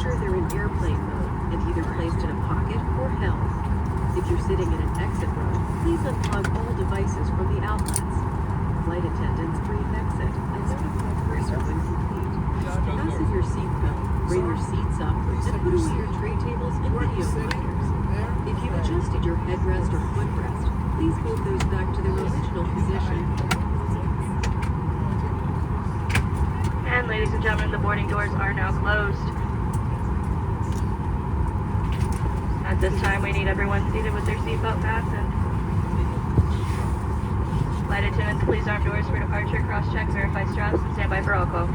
sure they're in airplane mode and either placed in a pocket or held. If you're sitting in an exit row, please unplug all devices from the outlets. Flight attendants brief exit and notify purser when complete. Fasten your seatbelt, bring your seats up, and put away your tray tables and video monitors. If you've adjusted your headrest or footrest, please hold those back to their original position. And ladies and gentlemen, the boarding doors are now closed. At this time, we need everyone seated with their seatbelt fastened. Flight attendants, please arm doors for departure, cross-check, verify straps, and stand by for all call.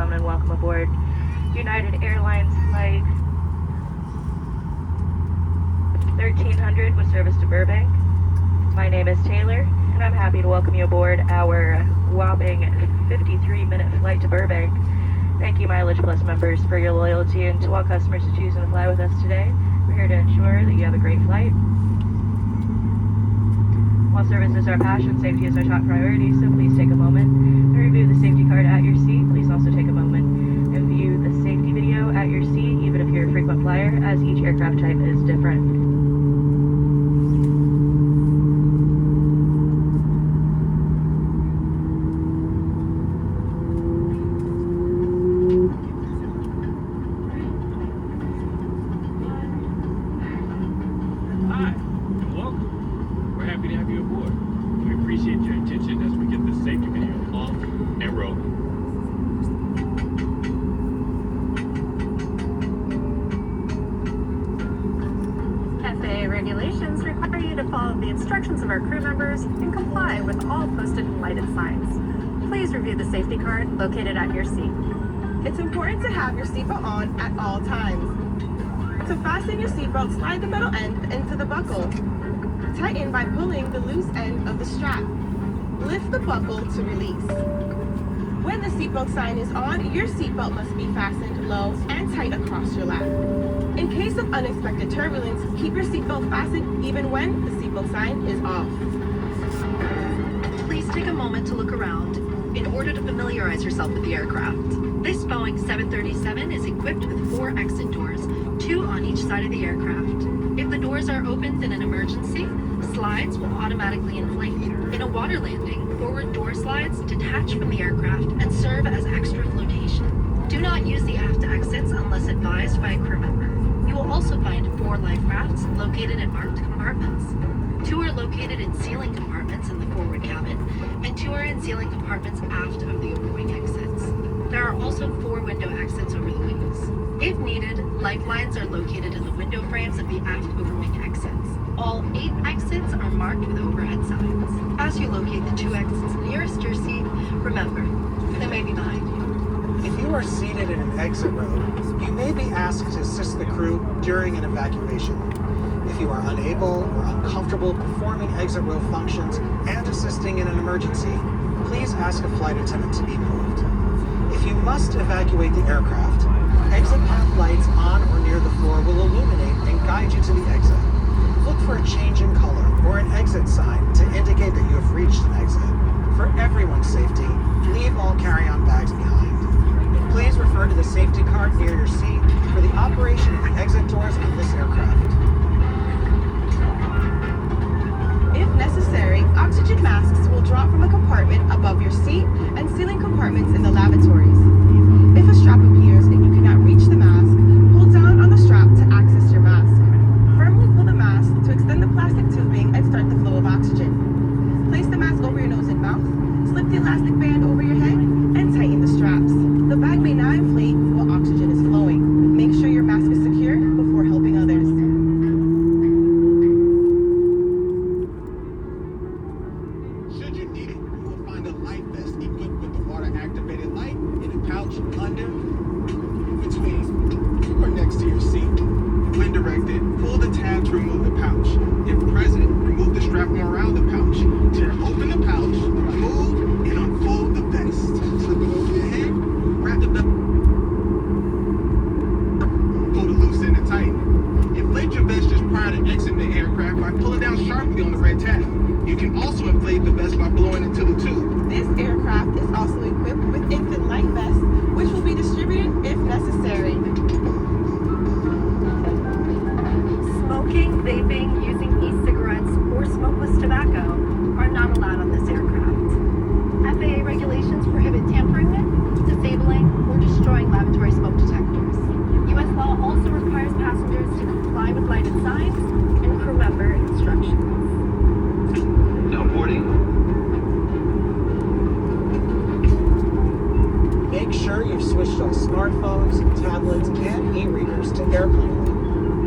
gentlemen, and welcome aboard United Airlines Flight 1300 with service to Burbank. My name is Taylor, and I'm happy to welcome you aboard our whopping 53-minute flight to Burbank. Thank you, Mileage Plus members, for your loyalty, and to all customers who choose to fly with us today. We're here to ensure that you have a great flight. While service is our passion, safety is our top priority, so please take a moment and review the safety card at your seat. Please also take a moment and view the safety video at your seat, even if you're a frequent flyer, as each aircraft type is different. Hi, and welcome. We're happy to have you aboard. We appreciate your attention as we get this safety video off and rolling. FAA regulations require you to follow the instructions of our crew members and comply with all posted and lighted signs. Please review the safety card located at your seat. It's important to have your seatbelt on at all times. To fasten your seatbelt, slide the metal end into the buckle. Tighten by pulling the loose end of the strap. Lift the buckle to release. When the seatbelt sign is on, your seatbelt must be fastened low and tight across your lap. In case of unexpected turbulence, keep your seatbelt fastened even when the seatbelt sign is off. Please take a moment to look around in order to familiarize yourself with the aircraft. This Boeing 737 is equipped with 4 exit doors, 2 on each side of the aircraft. If the doors are opened in an emergency, slides will automatically inflate. In a water landing, forward door slides detach from the aircraft and serve as extra flotation. Do not use the aft exits unless advised by a crew member. You will also find 4 life rafts located in marked compartments. 2 are located in ceiling compartments in the forward cabin, and 2 are in ceiling compartments aft of the overwing exits. There are also 4 window exits over the wings. If needed, lifelines are located in the window frames of the aft overwing exits. All 8 exits are marked with overhead signs. As you locate the 2 exits nearest your seat, remember, they may be behind you. If you are seated in an exit row, you may be asked to assist the crew during an evacuation. If you are unable or uncomfortable performing exit row functions and assisting in an emergency, please ask a flight attendant to be moved. If you must evacuate the aircraft, exit path lights on or near the floor will illuminate and guide you to the exit. Look for a change in color or an exit sign to indicate that you have reached an exit. For everyone's safety, leave all carry-on bags behind. Please refer to the safety card near your seat for the operation of the exit doors on this aircraft. If necessary, oxygen masks will drop from a compartment above your seat and ceiling compartments in the lavatories. If a strap appears and you cannot reach the mask, pull down on the strap to access your mask. Firmly pull the mask to extend the plastic tubing and start the flow of oxygen. Place the mask over your nose and mouth, slip the elastic band over your head, and tighten the straps. The bag may not inflate while oxygen is flowing. Make sure your mask is secure before helping others. Should you need it, you will find a life vest equipped with the water-activated light in a pouch under, between, or next to your seat. When directed, pull the tab to remove the pouch. If present, remove the strap-on around the pouch. Tear open the pouch, remove, and unfold the vest. Slip it over your head, wrap the vest, pull it loose and tighten. Inflate your vest just prior to exiting the aircraft by pulling down sharply on the red tab. You can also inflate the vest by blowing into the tube. This aircraft is also equipped with infant life vests, which will be distributed if necessary. Smoking, vaping, using e-cigarettes, or smokeless tobacco are not allowed on this aircraft. FAA regulations prohibit tampering with, disabling, or destroying lavatory smoke detectors. U.S. law also requires passengers to comply with lighted signs and crew member instructions. Now boarding. Make sure you've switched all smartphones, tablets, and e-readers to airplane mode.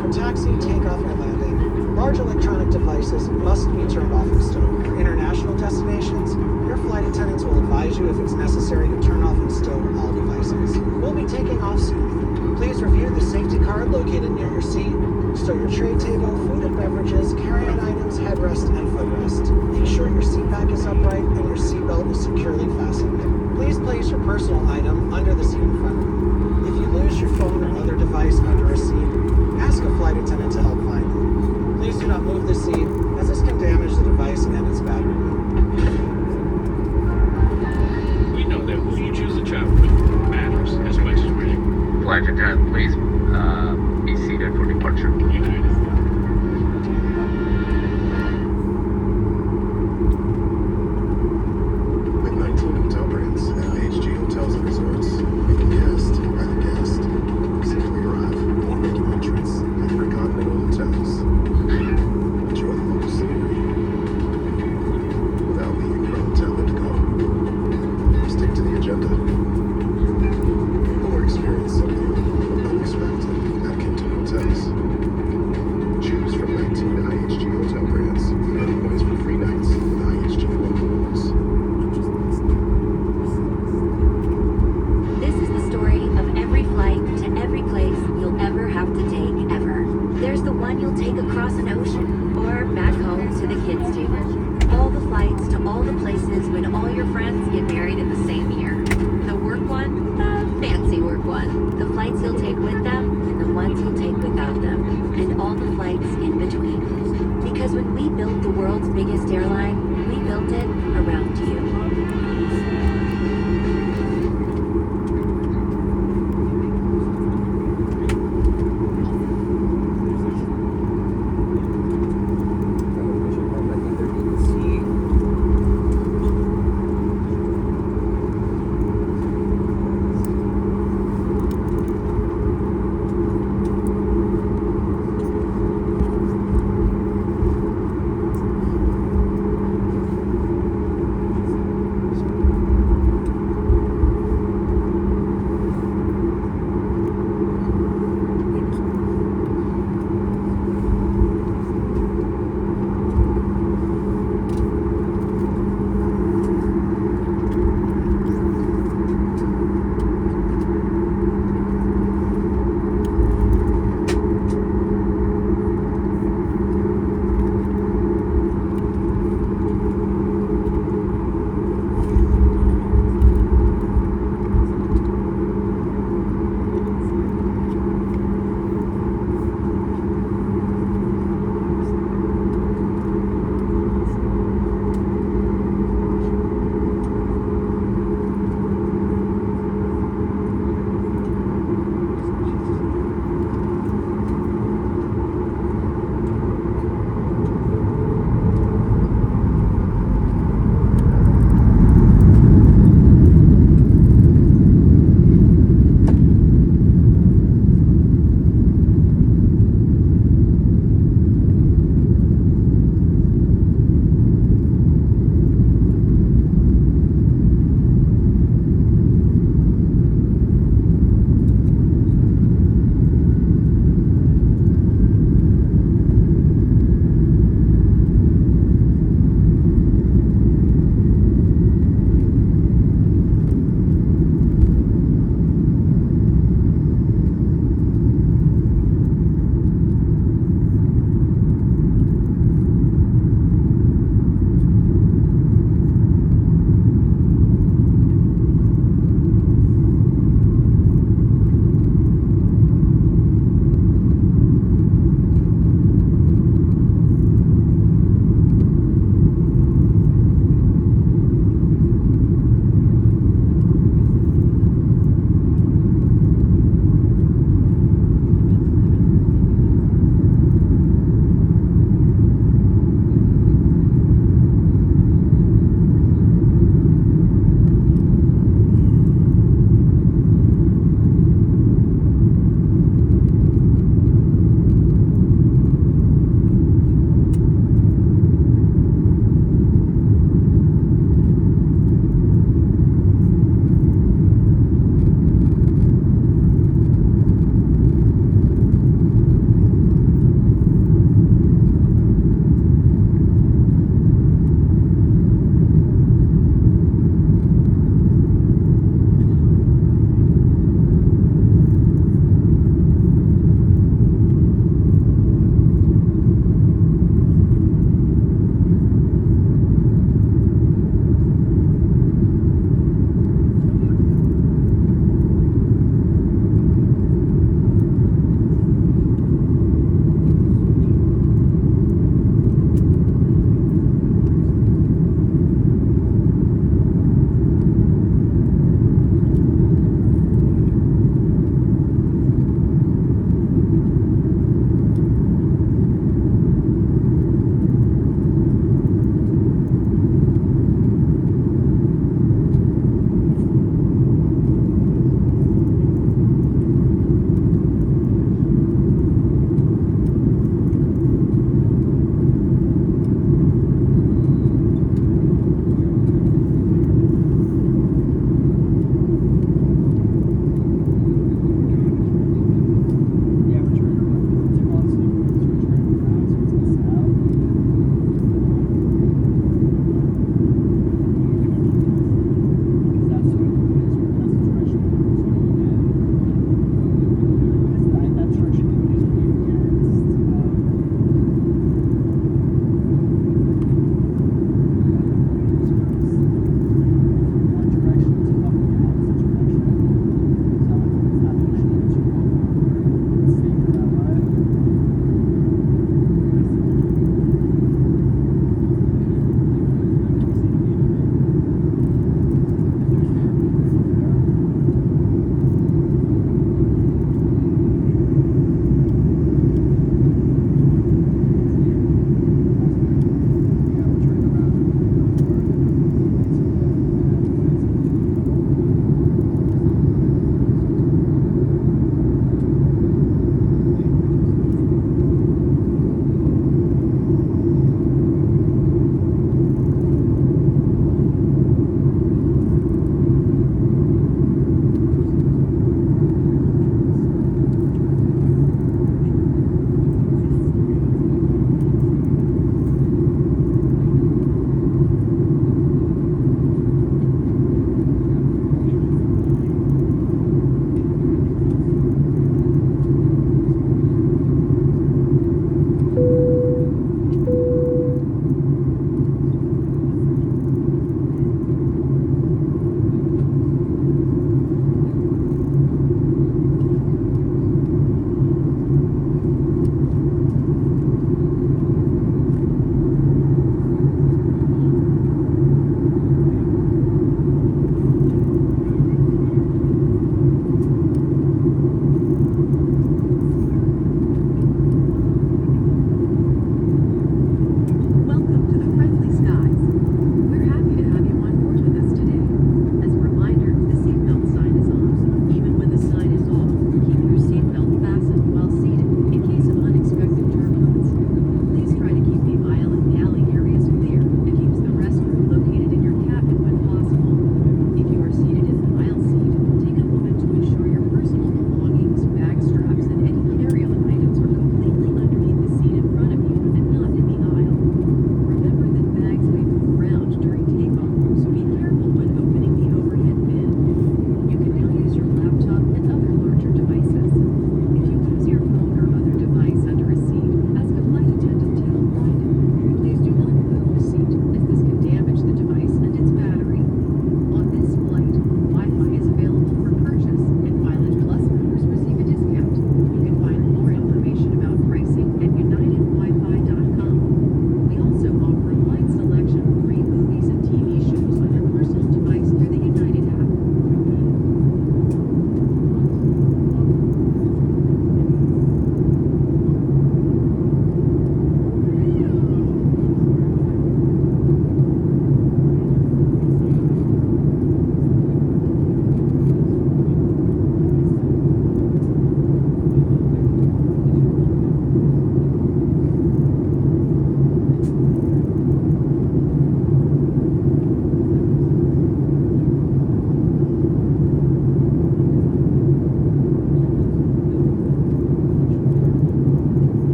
For taxi, takeoff, and landing, large electronic devices must be turned off and stowed. international destinations, your flight attendants will advise you if it's necessary to turn off and stow all devices. We'll be taking off soon. Please review the safety card located near your seat. Stow your tray table, food and beverages, carry-on items, headrest, and footrest. Make sure your seat back is upright and your seatbelt is securely fastened. Please place your personal item under the seat in front of you. If you lose your phone or other device under a seat, ask a flight attendant to help find it. Please do not move the seat, as this can damage the device and its battery. We know that who you choose to travel with matters as much as where you Flight attendant, please be seated for departure. United.